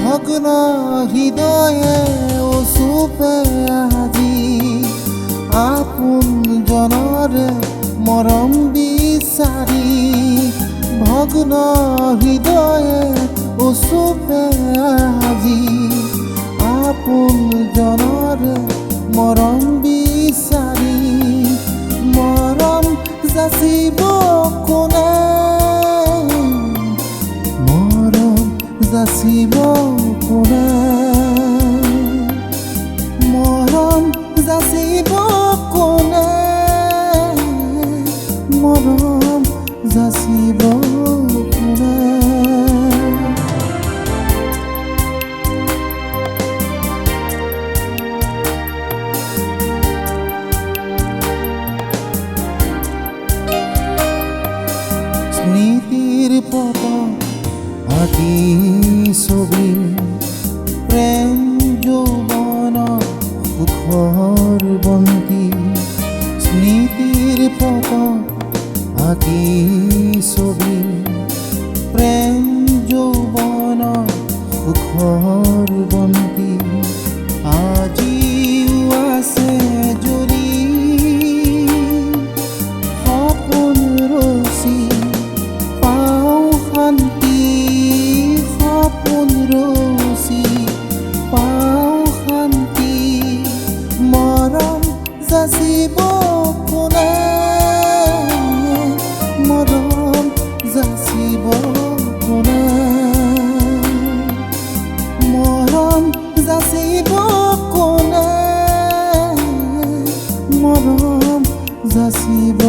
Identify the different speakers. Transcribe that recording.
Speaker 1: ভগ্ন হৃদয়ে ওচুপে আজি আপোন জনৰে মৰম বিচাৰি। ভগ্ন হৃদয়ে ওচুপে আজি আপোন জনৰে মৰম বিচাৰি। মৰম যাচিব কোনে, মৰম যাচিব কোনে, মৰম যাচিব কোনে, মৰম যাচিব কোনে। স্মৃতিৰ পটত আঁকি ছবি প্ৰেম যৌৱন সুখৰ বন্তি। স্মৃতিৰ পটত আঁকি ছবি প্ৰেম যৌৱন সুখৰ বন্তি। আজিও আছে জ্বলি সপোন ৰচি পাওঁ শান্তি। সপোন ৰচি পাওঁ শান্তি। মৰম যাচিব কোনে, মৰম যাচিব কোনে, মৰম যাচিব কোনে, মৰম যাচিব